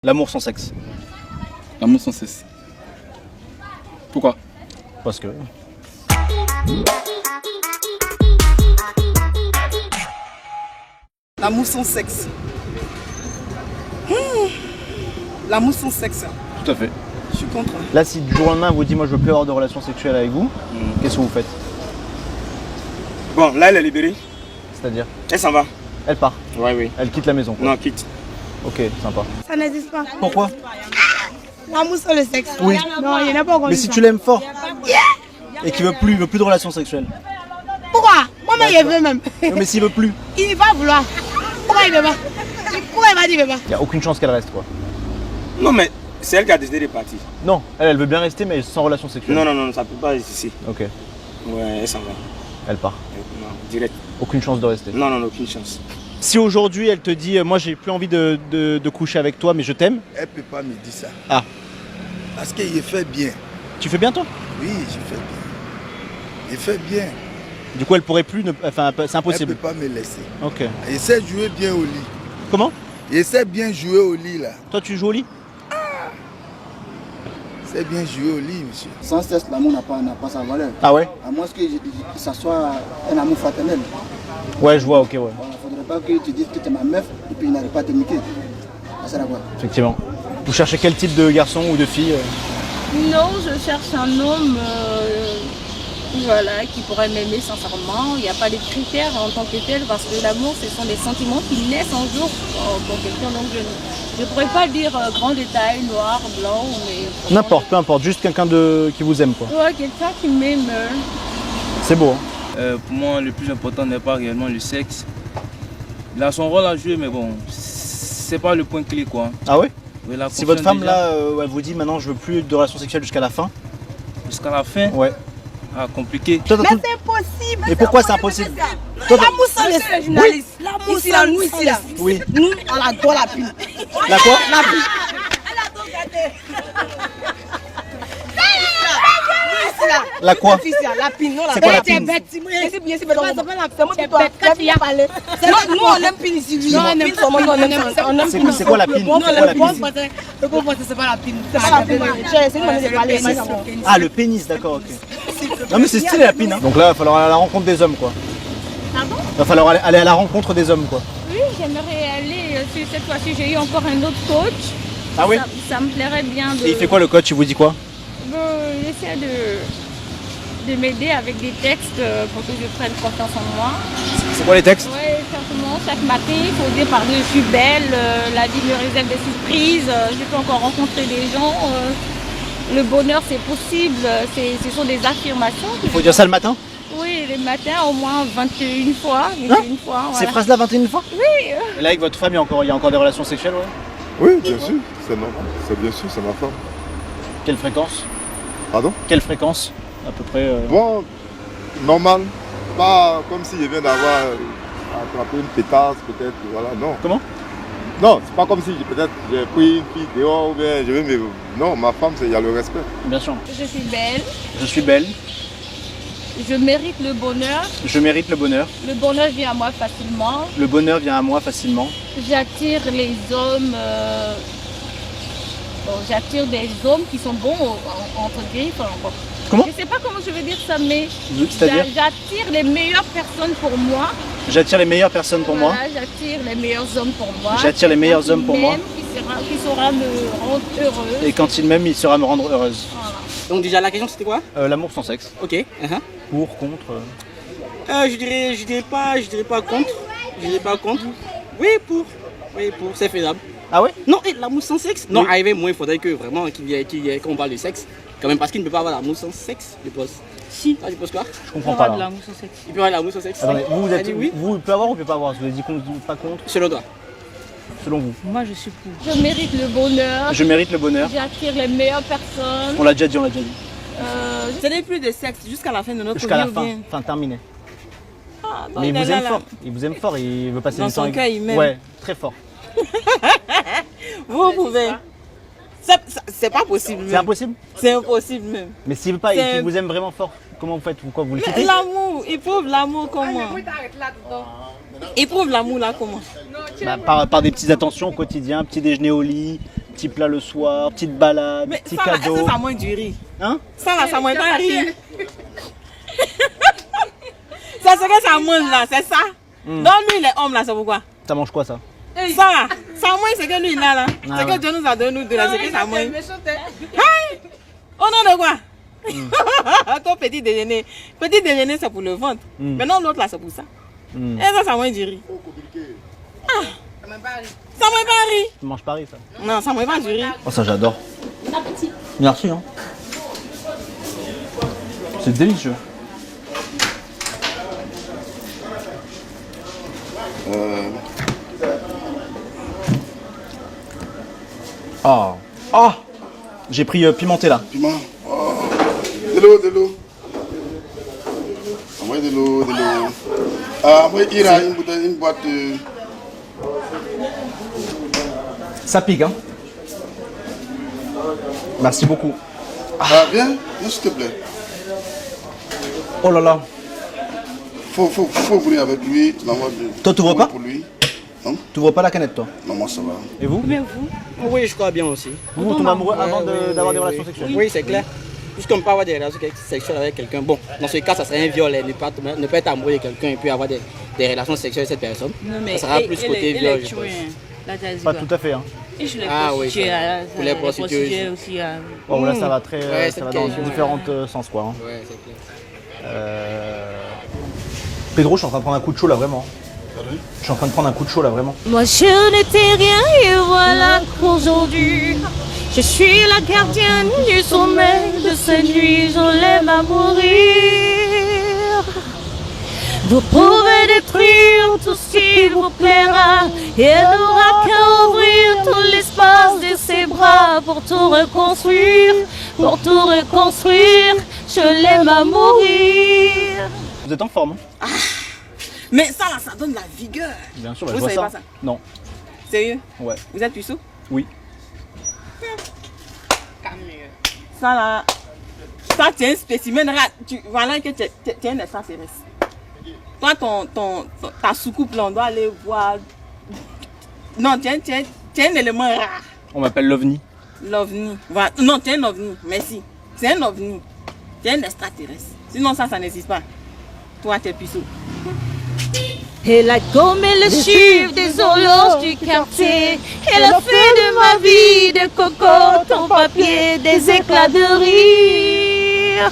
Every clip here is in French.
L'amour sans sexe. L'amour sans cesse. Pourquoi? Parce que... L'amour sans sexe. L'amour sans sexe. Tout à fait. Je suis contre. Là, si du jour au lendemain, vous dit moi je veux plus avoir de relations sexuelles avec vous, qu'est-ce que vous faites? Bon, là, elle est libérée. C'est-à-dire? Elle s'en va. Elle part. Ouais, oui. Elle quitte la maison, quoi. Non, quitte. Ok, sympa. Ça n'existe pas. Pourquoi? L'amour sans le sexe. Oui. Non, il n'y en a pas encore. Mais si tu l'aimes fort et qu'il veut plus de relations sexuelles. Pourquoi? Moi-même, il veut même. Non, mais s'il veut plus, Il va vouloir. Pourquoi il veut pas? Pourquoi il va dire il veut pas? il n'y a aucune chance qu'elle reste, quoi. Non, mais c'est elle qui a décidé de partir. Non, elle veut bien rester, mais sans relations sexuelles. Non, non, non, ça peut pas être ici. Ok, Ouais, elle s'en va. elle part. Non, direct. Aucune chance de rester. Non, non, non, aucune chance. Si aujourd'hui elle te dit moi j'ai plus envie de coucher avec toi mais je t'aime, Elle ne peut pas me dire ça. Ah. Parce qu'il fait bien. tu fais bien toi? Oui, je fais bien. Il fait bien. Du coup elle pourrait plus, enfin c'est Elle ne impossible. peut pas me laisser. Ok. Il sait jouer bien au lit. Comment? Il sait bien jouer au lit là. Toi tu joues au lit? Il sait bien jouer au lit, monsieur. Sans cesse, l'amour n'a pas sa valeur. Ah ouais? À moins que ça soit un amour fraternel. Ouais je vois, ok ouais. Il ne faudrait pas que tu dises que tu es ma meuf et puis il n'arrive pas à te niquer. Ça sert à quoi? Effectivement. Vous cherchez quel type de garçon ou de fille? Non, je cherche un homme voilà, qui pourrait m'aimer sincèrement. Il n'y a pas de critères en tant que tel parce que l'amour, ce sont des sentiments qui naissent un jour pour quelqu'un. Donc je ne pourrais pas dire grand détail, noir, blanc, mais... N'importe, peu importe, juste quelqu'un qui vous aime quoi. Ouais, quelqu'un qui m'aime. C'est beau hein? Pour moi, le plus important n'est pas réellement le sexe. Il a son rôle à jouer, mais bon, c'est pas le point clé quoi. Ah ouais? Mais la Si votre confiance femme déjà, là, elle vous dit maintenant je veux plus de relations sexuelles jusqu'à la fin. jusqu'à la fin, Ouais. ah, compliqué. Toi, Mais c'est impossible. Et pourquoi c'est impossible? L'amour sans le sexe. Journaliste. L'amour sans nous ici là. Oui. Nous, on adore la pile. La quoi? La pile. La quoi? La pile, non la C'est quoi la pile? pile? C'est bien, c'est moi qui dois parler. Nous, on aime pile ici. Non, on aime pile. On aime C'est quoi la pile? Non, C'est quoi la le bon pile? français, c'est pas la pile. C'est pas la pile. C'est une manière de parler. Ah le pénis, d'accord, ok. Non mais c'est stylé la pine hein. Donc là il va falloir aller à la rencontre des hommes quoi. Pardon? Il va falloir aller à la rencontre des hommes quoi. Oui, j'aimerais aller, cette fois-ci j'ai eu encore un autre coach. Ah oui? Ça me plairait bien de... Et il fait quoi le coach? Il vous dit quoi? Il essaie de m'aider avec des textes pour que je prenne confiance en moi. C'est quoi les textes? Oui, simplement, chaque matin, il faut dire pardon, je suis belle, la vie me réserve des surprises, je peux encore rencontrer des gens, le bonheur c'est possible, ce sont des affirmations. Il faut dire ça le matin? Oui, le matin au moins 21 fois. 21 fois Ces voilà. phrases-là 21 fois? Oui. Et là avec votre femme il y a encore des relations sexuelles ouais? Oui, bien sûr, c'est normal. C'est bien sûr, c'est ma femme. Quelle fréquence? Pardon? Quelle fréquence à peu près Bon, normal. Pas comme si je viens d'avoir attrapé une pétasse, peut-être, voilà, non. Comment? Non, c'est pas comme si peut-être j'ai pris une fille dehors ou bien je vais me... Non, ma femme, il y a le respect. Bien sûr. Je suis belle, Je suis belle, je mérite le bonheur. je mérite le bonheur. Le bonheur vient à moi facilement. Le bonheur vient à moi facilement. J'attire les hommes. J'attire des hommes qui sont bons entre griffes. Comment? Je ne sais pas comment je vais dire ça, mais C'est-à-dire? j'attire les meilleures personnes pour moi. J'attire les meilleures personnes pour moi. Voilà, j'attire les meilleurs hommes pour moi. J'attire les meilleurs hommes pour moi. Qui saura me rendre heureuse. Et quand il m'aime, il saura me rendre heureuse. Voilà. Donc déjà la question c'était quoi? L'amour sans sexe. Ok. Pour, contre. Je dirais pas contre. Je dirais pas contre. Oui pour. Oui pour, c'est faisable. Ah ouais? Non, l'amour sans sexe. Non, Oui. arriver moi il faudrait que vraiment qu'il y ait qu'on parle de sexe. Quand même parce qu'il ne peut pas avoir l'amour sans sexe, je pense. Si. Ah, je pense quoi? Je comprends pas là. Il peut avoir l'amour sans sexe. Attendez, vous Elle êtes. dit oui. Vous, il peut avoir ou il peut pas avoir? Vous avez dit contre, pas contre? Selon toi. Selon vous. Moi, je suis pour. Je mérite le bonheur. Je mérite le bonheur. J'attire les meilleures personnes. On l'a déjà dit, on l'a déjà dit. Ce n'est plus de sexe jusqu'à la fin de notre vie. Jusqu'à la fin. Fin terminé. Mais il vous aime fort. Il vous aime fort. Il veut passer Dans du temps son avec cœur, vous. il m'aime. Ouais, très fort. Vous pouvez. C'est pas possible. C'est impossible? C'est impossible même. Mais s'il veut pas et C'est- qu'il vous aime vraiment fort, comment vous faites? Quoi, vous le quittez? L'amour, il prouve l'amour comment? Il prouve l'amour là comment? Par des petites attentions au quotidien, petit déjeuner au lit, Petit plat le soir, petite balade, Mais petit ça, là, cadeau. est-ce que ça mange du riz? Hein? Ça, là, ça mange pas riz. C'est ce que ça mange, là, c'est ça? Donc, lui, il est homme, là, c'est pourquoi? Ça mange quoi ça? Ça, là, ça mange ce que lui, il a, là. Ah, C'est ouais. que Dieu nous a donné, nous deux, là, c'est que ça mange. Hey! Au nom de quoi? Ton petit déjeuner. Petit déjeuner, c'est pour le ventre. Maintenant, l'autre, là, c'est pour ça. Et ça mange du riz. Ah! Ça mange pas riz. Tu manges Paris ça? Non, ça mange pas du riz. Oh ça j'adore. Merci hein. C'est délicieux. Ah. Ah. J'ai pris pimenté là. Piment. Oh. De l'eau, de l'eau. Envoyez de l'eau, de l'eau. Ah, moi, il y a une boîte. Ça pique hein. Merci beaucoup. Ah, viens, s'il te plaît. Oh là là. Faut ouvrir avec lui. Toi, tu vois pas? Pour lui. Non? Tu vois pas la canette toi? Non, moi ça va. Et vous? Mais vous? Oui, je crois bien aussi. Vous tombez amoureux avant d'avoir des relations sexuelles? Oui, c'est clair. Puisqu'on peut avoir des relations sexuelles avec quelqu'un, bon, dans ce cas, ça serait un viol, ne pas être amoureux de quelqu'un et puis avoir des relations sexuelles avec cette personne. Non, mais ça sera plus côté viol, je pense. Pas tout à fait hein. Et je les prostituées, pour les prostituées aussi. Bon là ça va très Ouais, ça va c'est dans quel- différents sens quoi. Hein. Ouais, c'est clair. Pedro, je suis en train de prendre un coup de chaud là vraiment. Je suis en train de prendre un coup de chaud là vraiment. Moi je n'étais rien et voilà qu'aujourd'hui je suis la gardienne du sommeil de cette nuit, je l'aime à mourir. Vous pouvez détruire tout ce qui vous plaira et elle n'aura qu'à ouvrir tout l'espace de ses bras pour tout reconstruire, je l'aime à mourir. Vous êtes en forme hein? Mais ça, là, ça donne de la vigueur. Bien sûr, Vous je vois savez ça. pas ça? Non. Sérieux? Ouais. Vous êtes puceau? Oui. Ça, là, ça, tu es un spécimen rare. Voilà que tu es un extraterrestre. Toi, ta soucoupe, là, on doit aller voir. Non, tu es un élément rare. On m'appelle l'OVNI. L'OVNI. Voilà. Non, tu es un OVNI. Merci. C'est un OVNI. Tu es un extraterrestre. Sinon, ça n'existe pas. Toi, tu es puceau. Elle a gommé le chiffre des horloges du quartier. Elle a fait de ma vie des cocottes en papier, des éclats de rire.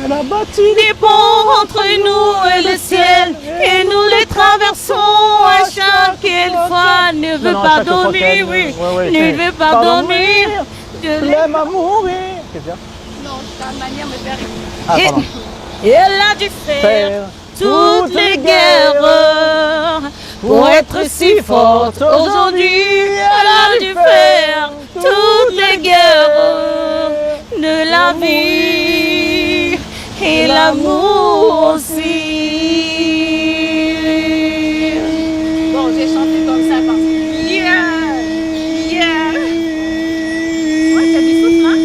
Elle a bâti des ponts entre nous et le ciel, et nous les traversons à chaque fois. Ne veut pas dormir, oui, ne veut pas dormir. Je l'aime à mourir. C'est bien. Non, ta manière me fait rire. Ah, pardon. Et elle a dû faire toutes les guerres pour être si forte. Aujourd'hui, elle a dû faire toutes les guerres de la vie et l'amour aussi. Bon, j'ai chanté comme ça parce que yeah. Ouais, t'as du souffle, hein?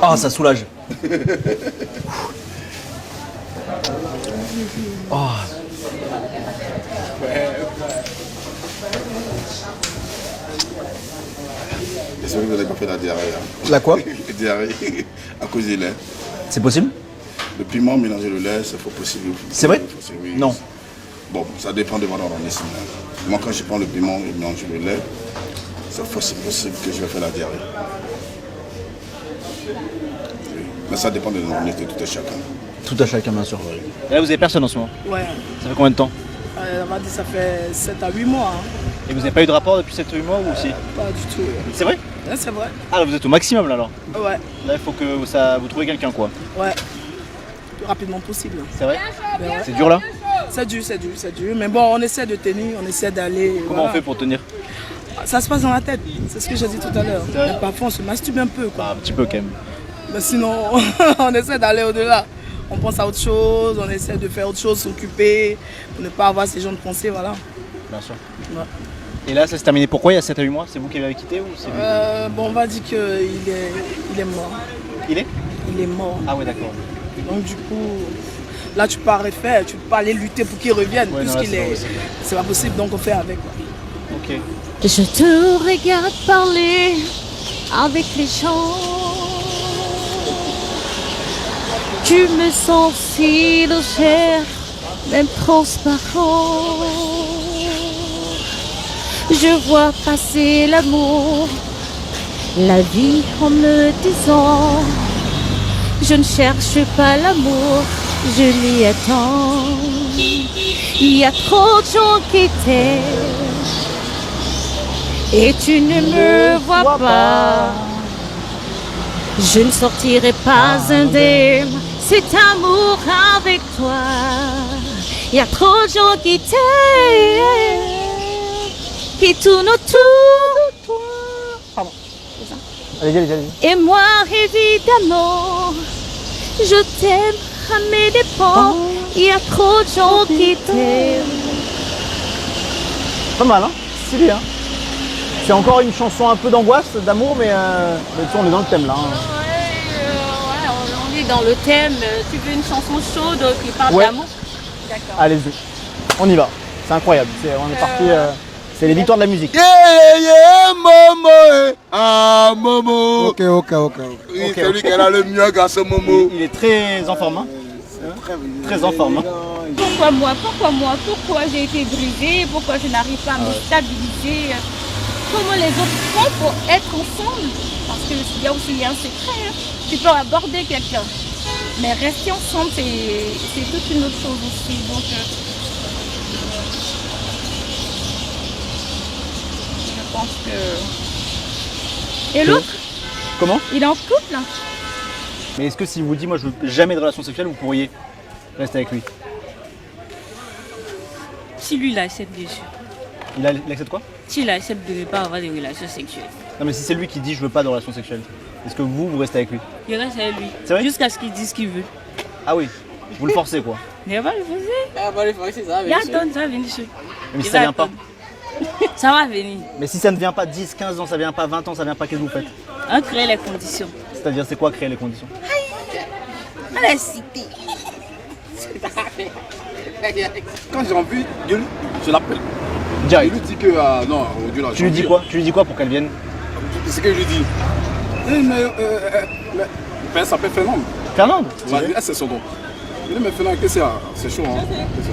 Ah, ça soulage. Oh. J'espère que vous n'avez pas fait la diarrhée. Hein. La quoi? La diarrhée à cause du lait. C'est possible? Le piment mélangé le lait, c'est faux possible. C'est vrai? Oui. Non. Bon, ça dépend de mon organisme. Moi, quand je prends le piment et mélange le lait, c'est possible que je vais faire la diarrhée. Oui. Mais ça dépend de l'organisme de tout à chacun. Tout à chacun, bien sûr. Et là, vous avez personne en ce moment? Ouais, Ça fait combien de temps? on va dire ça fait 7 à 8 mois. Hein. Et vous n'avez pas eu de rapport depuis 7-8 mois ou si? Pas du tout. C'est vrai? Ouais, c'est vrai. Ah, là, vous êtes au maximum là alors? Ouais, Là, il faut que vous trouviez quelqu'un quoi. ouais. Le plus rapidement possible. C'est vrai? Ben ouais. C'est dur là? C'est dur. Mais bon, on essaie de tenir, on essaie d'aller. Comment on fait pour tenir? Ça se passe dans la tête, c'est ce que j'ai dit tout à l'heure. C'est vrai? Mais parfois, on se masturbe un peu. Quoi. Un petit peu quand même. Mais sinon, on essaie d'aller au-delà. On pense à autre chose, on essaie de faire autre chose, s'occuper, pour ne pas avoir ces gens de pensée, voilà. Bien sûr. Ouais. Et là, ça s'est terminé pourquoi il y a 7 à 8 mois? C'est vous qui l'avez quitté ou c'est lui? Bon, on va dire qu'il est mort. Il est? Il est mort. Ah ouais, d'accord. Donc du coup, Là, tu peux pas refaire, tu peux pas aller lutter pour qu'il revienne, Ouais, non, puisqu'il là, est. C'est pas possible, donc on fait avec. Ok. Je te regarde parler avec les gens. Tu me sens si légère, même transparent. Je vois passer l'amour, la vie en me disant. Je ne cherche pas l'amour, je m'y attends. Il y a trop de gens qui t'aiment et tu ne me vois pas. Je ne sortirai pas indemne cet amour avec toi. Il y a trop de gens qui t'aiment, qui tournent autour de toi. Pardon, c'est ça. Allez. Et moi, évidemment, je t'aime à mes dépens. Il y a trop de gens qui t'aiment. Pas mal, hein? Stylé, hein? C'est encore une chanson un peu d'angoisse, d'amour, mais tu sais, on est dans le thème là. Hein. On est dans le thème. Tu veux une chanson chaude qui parle d'amour? D'accord. Allez-y, on y va. C'est incroyable. On est parti. C'est les victoires de la musique. Momo, ah Momo. Ok. Oui, c'est lui qui a le mieux à ce Momo. Il est très en forme. Hein? Très en forme. Hein? Pourquoi moi? Pourquoi j'ai été brisée? Pourquoi je n'arrive pas à me stabiliser? Comment les autres font pour être ensemble? Parce qu'il y a aussi un secret. Hein. Tu peux aborder quelqu'un, mais rester ensemble, c'est toute une autre chose aussi. Donc, je pense que... Et l'autre? Comment? Il est en couple? Mais est-ce que si vous dit moi je veux jamais de relation sexuelle, vous pourriez rester avec lui? Si lui, il accepte bien sûr. Il accepte quoi? S'il accepte de ne pas avoir des relations sexuelles. Non mais si c'est lui qui dit je veux pas de relation sexuelle, est-ce que vous restez avec lui? Il reste avec lui. C'est vrai? Jusqu'à ce qu'il dise ce qu'il veut. Ah oui, vous le forcez quoi? Il va le forcer. Elle va le forcer, ça va Il venir. attend, ça va venir sûr. Mais si ça vient pas? Ça va venir. Mais si ça ne vient pas 10, 15 ans, ça vient pas 20 ans, ça vient pas, qu'est-ce que vous faites? On crée les conditions. C'est-à-dire c'est quoi créer les conditions? On la cité. Quand j'ai envie, je l'appelle. Direct. Je lui dis que non, Dieu là. Tu lui dis quoi? Tu lui dis quoi pour qu'elle vienne? C'est ce que je lui dis. Mais elle s'appelle Fernande. Fernande? Ouais, c'est son nom. Il dit mais Fernande, qu'est-ce que c'est chaud hein.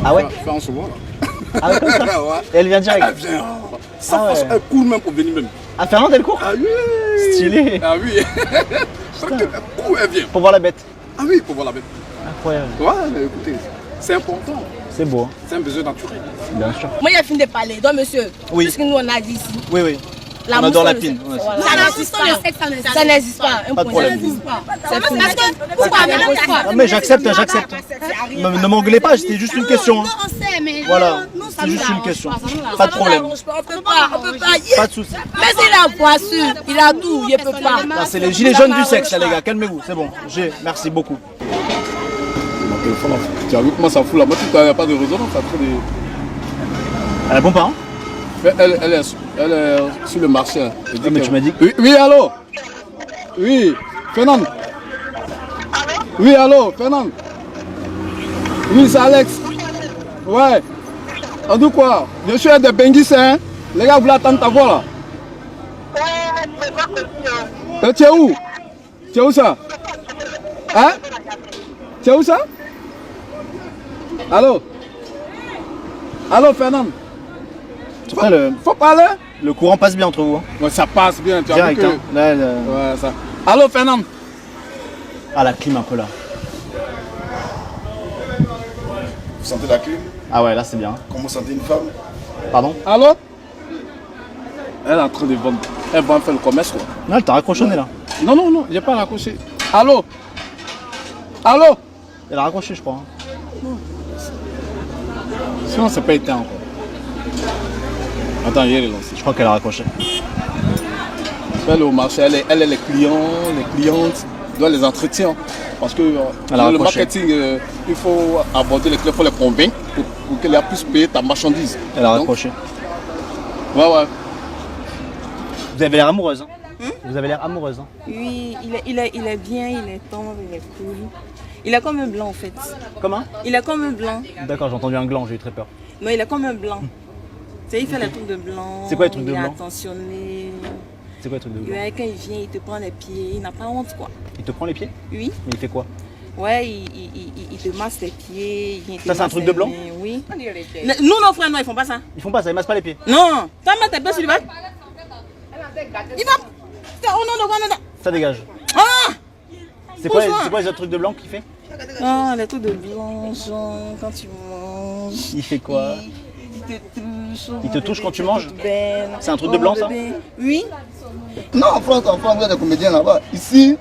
Ah ouais? Fais un second là. Ah ouais, comme ça? Ouais. Et elle vient direct? Elle vient. Sa façon, elle court même pour venir même. Ah Fernande elle court? Ah oui. Stylé. Ah oui. Elle court, elle vient. Pour voir la bête? Ah oui, pour voir la bête. Incroyable. Ouais, mais écoutez, c'est important. C'est beau. Hein? C'est un besoin naturel. Bien sûr. Moi, il a fini de parler. Donc, monsieur, Oui. puisque nous, on a dit ici. Oui. On adore la pine. Ça n'existe pas. Ça n'existe pas. Pas de problème. C'est fini. Pourquoi? Ah, mais j'accepte. Ne m'engueulez pas, c'était juste une question. Hein. Voilà, c'est juste une question. Pas de problème. On peut pas. Pas de soucis. Mais il a voiture, il a tout, il peut pas. Ah, c'est les gilets jaunes du sexe, là, les gars. Calmez-vous, c'est bon. Merci beaucoup. Mon téléphone, tu as vu comment ça fout là? Moi, tu n'as pas de résonance, ça fait des... Elle a bon pas, hein? Elle est sur le marché. Hein. Mais tu m'as dit que... Oui, allô? Oui, Fernande. Oui, allô, Fernande. Oui, c'est Alex. Ouais. On dit quoi? Je suis un des Benguis, hein? Les gars, vous voulez attendre ta voix là? Tu es où? Tu es où ça? Hein? Tu es où ça? Allô? Allô, Fernande? Faut parler? Le courant passe bien entre vous. Hein? Ouais, ça passe bien, tu as direct, vu que... hein? Là, ouais, ça. Allô, Fernande? Ah, la clim un peu là. Vous sentez la clim? Ah ouais, là c'est bien. Comment vous sentez une femme? Pardon? Allô? Elle est en train de vendre. Elle va faire le commerce quoi. Non, elle t'a raccrochonné là. Non, j'ai pas raccroché. Allô? Allô? Elle a raccroché, je crois. Hein. Sinon, c'est pas éteint encore. Attends, hier, je crois qu'elle a raccroché. Elle est au marché, elle est les clientes, doit les entretenir. Parce que dans le marketing, il faut aborder les clients, il faut les convaincre pour qu'elle puisse payer ta marchandise. Elle a raccroché. Ouais. Vous avez l'air amoureuse. Hein? Vous avez l'air amoureuse. Hein? Oui, il est bien, il est tendre, il est cool. Il a comme un blanc en fait. Comment? Il a comme un blanc. D'accord, j'ai entendu un gland, j'ai eu très peur. Non, il a comme un blanc. Tu sais, il fait les trucs de blanc. C'est quoi les trucs de Il est blanc? attentionné. C'est quoi le truc de blanc? Ouais, quand il vient, il te prend les pieds. Il n'a pas honte quoi. Il te prend les pieds? Oui. Mais il fait quoi? Ouais, il te masse les pieds. Il vient te Ça, c'est un masse truc les de blanc? mains, oui. Nous, nos frères, non, ils font pas ça. Ils font pas ça, ils massent pas les pieds. Non. Toi, mets tes pieds sur le bas. Il va. Oh non, non, non. Ça dégage. Ah! C'est quoi les autres trucs de blanc qu'il fait? Ah, les trucs de blanc, genre, quand tu manges. Il fait quoi? Il te touche. Il te touche quand tu manges? C'est un truc de blanc, ça? Oui. Non, en France, il y a des comédiens là-bas. Ici,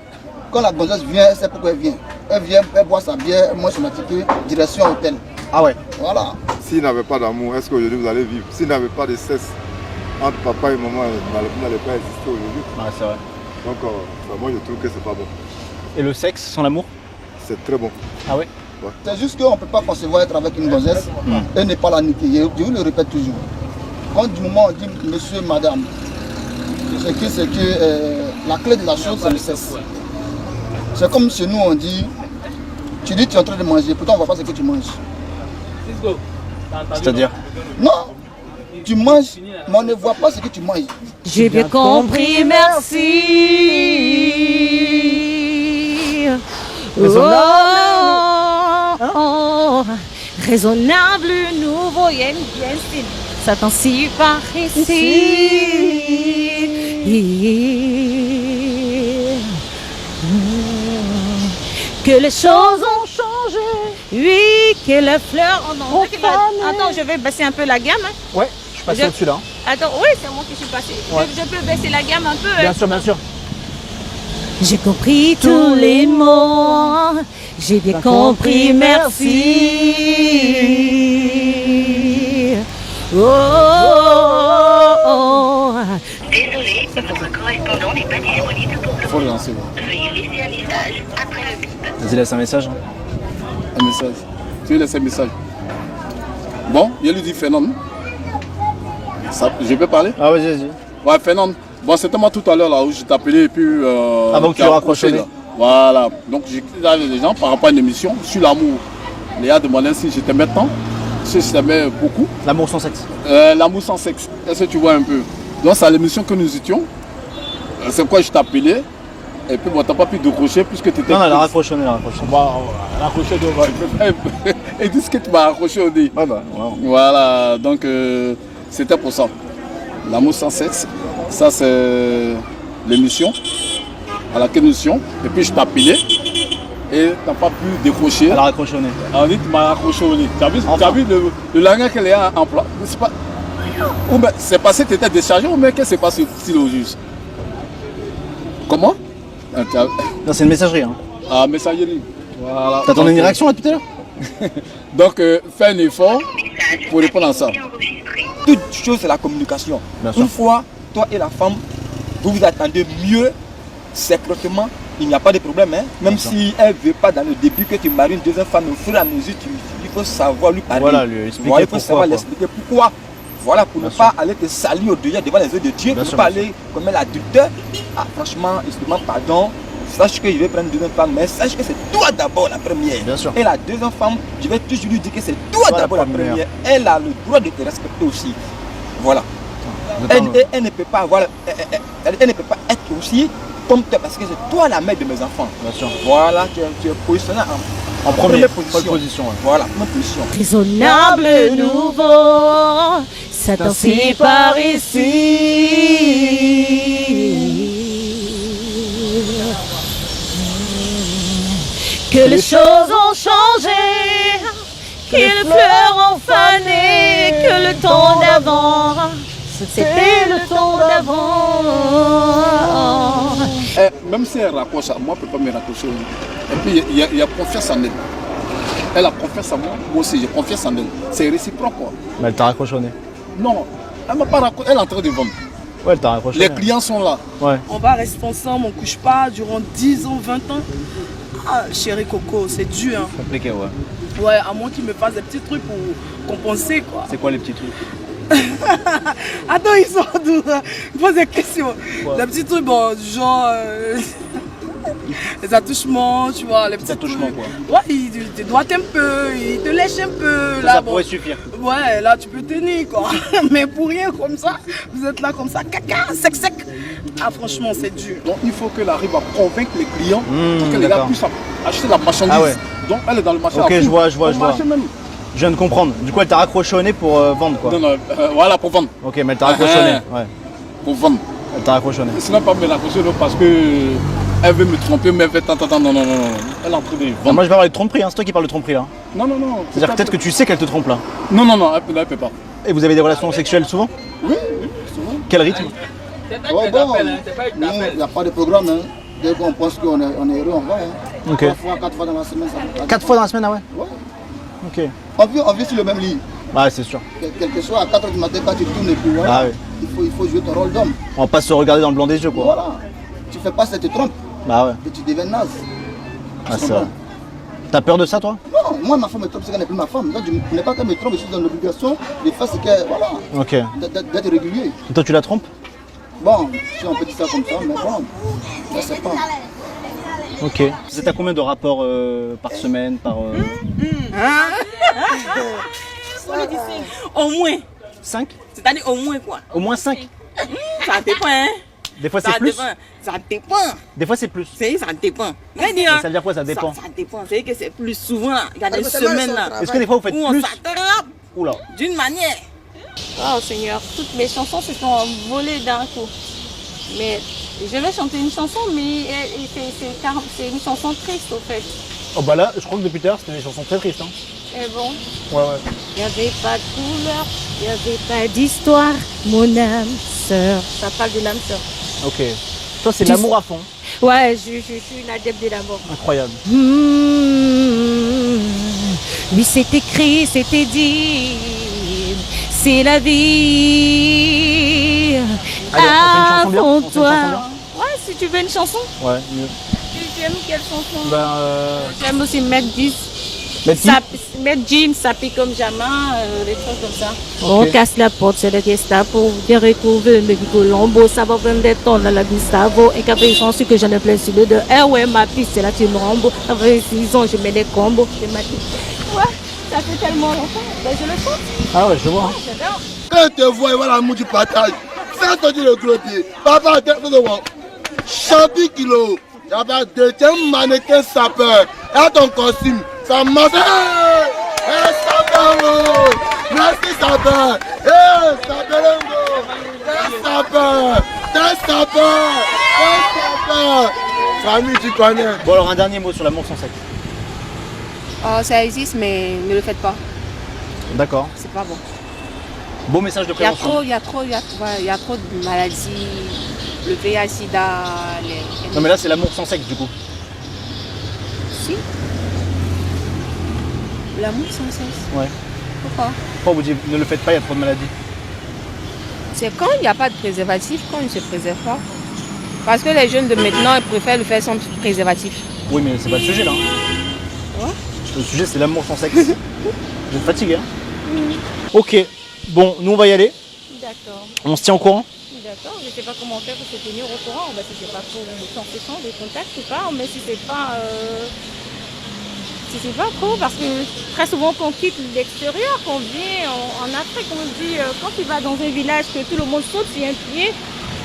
quand la gonzesse vient, elle sait pourquoi elle vient. Elle vient, elle boit sa bière, elle mange son ticket, direction hôtel. Ah ouais? Voilà. S'il n'avait pas d'amour, est-ce qu'aujourd'hui vous allez vivre? S'il n'avait pas de cesse entre papa et maman, il n'allait pas exister aujourd'hui. Ouais, c'est vrai. Donc, moi je trouve que c'est pas bon. Et le sexe sans l'amour? C'est très bon. Ah ouais? Ouais. C'est juste qu'on ne peut pas concevoir être avec une gonzesse et ne pas la niquer. Je vous le répète toujours. Quand du moment on dit monsieur, madame, c'est que la clé de la chose, c'est le sexe. C'est comme chez nous, on dit, tu dis que tu es en train de manger, pourtant on ne voit pas ce que tu manges. C'est-à-dire? Non, tu manges, mais on ne voit pas ce que tu manges. J'ai bien compris, merci. Oh, raisonnable, nouveau, bien style. S'attend-si par ici. Que les choses ont changé. Oui, que les fleurs ont fané. Attends, je vais baisser un peu la gamme. Ouais, je suis passé au-dessus là. Attends, oui, c'est moi qui suis passée. Ouais. Je peux baisser la gamme un peu. Bien sûr, bien sûr. J'ai compris tous les mots. J'ai bien compris, merci. Oh, oh, oh. Désolé, votre correspondant n'est pas disponible pour Il faut le lancer. Veuillez laisser un message après le bip. Vas-y, laisse un message. Un message. Tu lui laisses un message. Bon, je lui dis Fernand. Je peux parler? Ah vas-y, vas-y. Ouais, Fernand. Bon, c'était moi tout à l'heure là où je t'appelais et puis. Avant que tu raccroché là. Voilà. Donc j'écris avec les gens par rapport à une émission sur l'amour. Les gars demandaient si je t'aimais tant, si je t'aimais beaucoup. L'amour sans sexe. L'amour sans sexe. Est-ce que tu vois un peu? Donc c'est à l'émission que nous étions. C'est quoi je t'appelais. Et puis bon, t'as pas pu décrocher puisque tu étais. Non, elle a raccroché, elle a raccroché. Elle a raccroché devant. Et dis ce que tu m'as raccroché au nez. Ouais, bah, wow. Voilà, donc c'était pour ça. L'amour sans sexe, ça c'est l'émission à laquelle nous étions. Et puis je t'appelais et t'as pas pu décrocher. Elle a raccroché au nez. Elle dit tu m'as raccroché au nez. Tu as vu le langage qu'elle est en place. C'est pas. Ou bien c'est passé, tu étais déchargé ou bien qu'est-ce qui s'est passé au juste? Comment? Non, c'est une messagerie. Hein. Ah, messagerie. Voilà. T'attendais une réaction là tout à l'heure? Donc, fais un effort pour répondre à ça. Toute chose, c'est la communication. Une fois, toi et la femme, vous vous attendez mieux, secrètement, il n'y a pas de problème. Hein? Même si elle ne veut pas dans le début que tu maries une deuxième femme, au fur et à mesure, il faut savoir lui parler. Voilà, lui expliquer voilà, il faut pourquoi, savoir l'expliquer pourquoi. Voilà, pour ne pas aller te salir au-delà devant les yeux de Dieu, pour ne pas aller comme un adultère. Ah, franchement, il se demande pardon. Sache que je vais prendre une deuxième femme, mais sache que c'est toi d'abord la première. Bien sûr. Et la deuxième femme, je vais toujours lui dire que c'est toi d'abord la première. Elle a le droit de te respecter aussi. Voilà. Elle ne peut pas avoir, elle ne peut pas être aussi comme toi parce que c'est toi la mère de mes enfants. Bien sûr. Voilà, tu es positionné en première position. Ouais. Voilà, première position. Raisonnable nouveau, s'attend-si par ici. Que les choses ont changé, que les fleurs ont fané, que le temps d'avant, c'était le temps d'avant. Même si elle raccroche, moi je ne peux pas me raccrocher. Et puis il y a confiance en elle. Elle a confiance en moi, moi aussi j'ai confiance en elle. C'est réciproque quoi. Mais elle t'a raccroché au nez. Non, elle m'a pas raccroché, elle est en train de vendre. Ouais, elle t'a raccroché. Les clients sont là. Ouais. On va rester ensemble, on couche pas durant 10 ans, 20 ans. Ah, chérie Coco, c'est dur. Hein. Compliqué, ouais. Ouais, à moins qu'il me fasse des petits trucs pour compenser, quoi. C'est quoi les petits trucs? Attends, ils sont d'où? Ils posent des questions. Ouais. Des petits trucs, bon, du genre... Les attouchements, tu vois, les petits attouchements, quoi. Ouais, il te doite un peu, il te lèche un peu. Là, Ça pourrait suffire. Ouais, là tu peux tenir quoi. Mais pour rien comme ça, vous êtes là comme ça, caca, sec. Ah franchement c'est dur. Donc il faut qu'elle arrive à convaincre les clients pour que les gars d'accord. puissent acheter la marchandise. Ah ouais. Donc elle est dans le marché. Ok, à fond. je vois. Au marché même. Je viens de comprendre. Du coup, elle t'a raccroché au nez pour vendre, quoi. Non, voilà, pour vendre. Ok, mais elle t'a raccroché au nez. Ouais. Pour vendre. Elle t'a raccroché au nez. Sinon pas me raccrocher parce que elle veut me tromper, mais elle fait attends, non. Elle est en train de Non, vendre. moi, je vais parler de tromperie, hein. C'est toi qui parles de tromperie, là. Non. C'est-à-dire peut-être que tu sais qu'elle te trompe, là. Non, elle peut pas. Et vous avez des relations sexuelles souvent? Oui, souvent. Quel rythme? Ouais, bon, il n'y a pas de programme. Hein. Dès qu'on pense qu'on est heureux, on va. Hein. Ok. 4 fois dans la semaine, ça fait 4 fois dans la semaine, ah ouais? Ouais. Ok. On vit sur le même lit. Ouais, c'est sûr. Quel que soit à 4h du matin, quand tu tournes et puis voilà, Ah oui. il faut jouer ton rôle d'homme. On va pas se regarder dans le blanc des yeux, quoi. Voilà. Tu fais pas ça, tu te trompes. Bah ouais. Et tu deviens naze. Ah, c'est vrai. T'as peur de ça, toi? Non, moi ma femme me trompe, c'est qu'elle n'est plus ma femme. Donc je n'ai pas qu'elle me trompe, je suis dans l'obligation de faire ce qu'elle. Voilà. Ok. D'être régulier. Et toi, tu la trompes? Bon, si on peut dire ça comme ça, mais bon, je sais pas. Ok. C'est à combien de rapports par semaine, par... Au moins. 5? C'est-à-dire au moins quoi? Au moins 5? Ça dépend, hein. Des fois, c'est plus? Ça dépend. Des fois, c'est plus. Ça dépend. Ça veut dire quoi, ça dépend? Ça dépend. C'est que c'est plus souvent. Il y a des semaines là. Est-ce que des fois, vous faites où plus? on s'attrape Oula. d'une manière. Oh Seigneur, toutes mes chansons se sont volées d'un coup. Mais je vais chanter une chanson, mais c'est une chanson triste au fait. Oh bah là, je crois que depuis tout à l'heure, c'était des chansons très tristes. Hein. Et bon, Ouais. il n'y avait pas de couleur, il n'y avait pas d'histoire, mon âme sœur. Ça parle de l'âme sœur. Ok. Toi, c'est l'amour à fond. Ouais, je suis une adepte de l'amour. Incroyable. Oui, c'est écrit, c'était dit, c'est la vie. Allez, on fait une chanson bien. On fait une Toi. chanson bien. Ouais, si tu veux une chanson. Ouais, mieux. Tu aimes quelle chanson? Ben, J'aime aussi Maître Gims. Maître Gims, Sapi comme Jamin, des trucs comme ça. Ok. On casse la porte, c'est le Gestapo. Viens retrouver mes Colombo, ça va prendre des tonnes dans la Gustavo. Et qu'après, ils sont sûrs que j'en ai plein sur le dos. Eh ouais, ma fille, c'est là tu me rambo. Après 6 ans, je mets des combos. C'est ma fille. Ouais, ça fait tellement longtemps. Ben, je le chante. Ah ouais, je vois. J'adore. Quand tu te vois, voilà l'amour du partage. Fais attention le gros pied. Papa, regarde de moi. Champi kilo. Il y a pas de mannequin sapeur. Et ton costume, ça marche. Eh, sapeur. Merci sapeur. Eh, sapeur. Sapeur. Famille, tu connais. Bon, alors un dernier mot sur l'amour sans sexe. Oh, ça existe, mais ne le faites pas. D'accord. C'est pas bon. Beau message de prévention. Il y a trop de maladies, le VIH, SIDA, les... Non mais là c'est l'amour sans sexe du coup. Si. L'amour sans sexe. Ouais. Pourquoi? Pourquoi vous dites ne le faites pas, il y a trop de maladies? C'est quand il n'y a pas de préservatif, quand ils ne se préservent pas. Parce que les jeunes de maintenant, ils préfèrent le faire sans préservatif. Oui mais c'est pas le sujet là. Ouais. Le sujet c'est l'amour sans sexe. Vous êtes fatigué hein? Ok. Bon, nous on va y aller. D'accord. On se tient au courant? D'accord, je ne sais pas comment faire pour se tenir au courant. Si c'est pas pour sans des contacts ou pas, mais si c'est pas trop, parce que très souvent qu'on quitte l'extérieur, qu'on vient en Afrique, on dit quand tu vas dans un village que tout le monde saute sur un pied,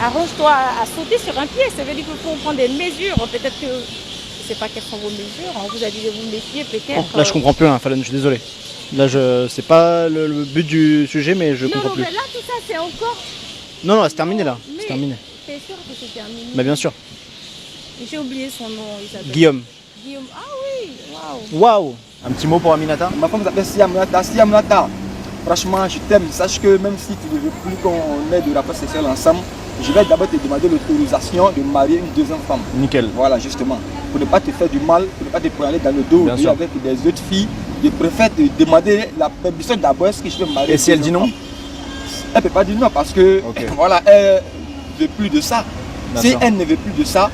arrange-toi à sauter sur un pied. Ça veut dire qu'il faut prendre des mesures. Peut-être que je ne sais pas quelles sont vos mesures. On vous a dit de vous méfier peut-être. Là je comprends plus hein, Fallon, je suis désolé. Là c'est pas le but du sujet mais je comprends plus. Non mais là tout ça c'est encore... Non, c'est terminé là. C'est terminé. T'es sûr que c'est terminé? Bah bien sûr. J'ai oublié son nom, il s'appelle... Guillaume. Guillaume, ah oui, waouh. Waouh. Un petit mot pour Aminata? Ma femme s'appelle Siamunata. Franchement, je t'aime. Sache que même si tu ne veux plus qu'on ait de rapports sexuels ensemble, je vais d'abord te demander l'autorisation de marier une deuxième femme. Nickel. Voilà, justement. Pour ne pas te faire du mal, pour ne pas te poignarder dans le dos avec des autres filles, je préfère te demander la permission d'abord, est-ce que je peux me marier? Et si elle dit non? Elle ne peut pas dire non parce que voilà, elle ne veut plus de ça. Si elle ne veut plus de ça,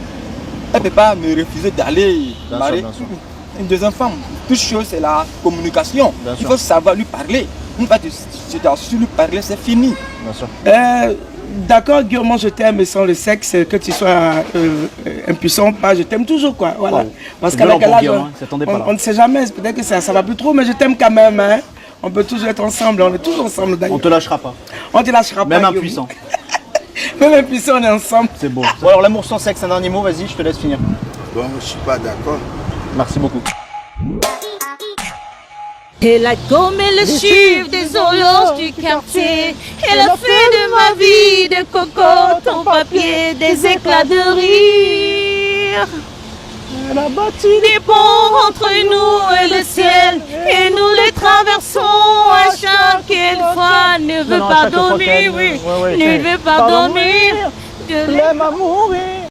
elle ne peut pas me refuser d'aller marier une deuxième femme. Toute chose, c'est la communication. Il faut savoir lui parler. une fois que tu as su lui parler, c'est fini. Bien sûr. D'accord, Guillaume, moi je t'aime sans le sexe, que tu sois impuissant ou pas, je t'aime toujours quoi. Voilà. Oh, parce c'est qu'avec violent pour l'âge, Guillaume, hein, on ne sait jamais, peut-être que ça va plus trop, mais je t'aime quand même. Hein. On peut toujours être ensemble, on est toujours ensemble d'ailleurs. On te lâchera pas. On te lâchera pas. Même impuissant. Même impuissant, on est ensemble. C'est beau. Bon alors l'amour sans sexe, un dernier mot, vas-y, je te laisse finir. Bon, je suis pas d'accord. Merci beaucoup. Elle a gommé le chiffre des horloges du quartier. Elle a fait de ma vie de coco ton papier, des éclats de rire. Elle a battu des ponts entre nous et le ciel, et nous les traversons à chaque fois. Ne veut pas dormir, oui, ne veut pas dormir. Je l'aime à mourir.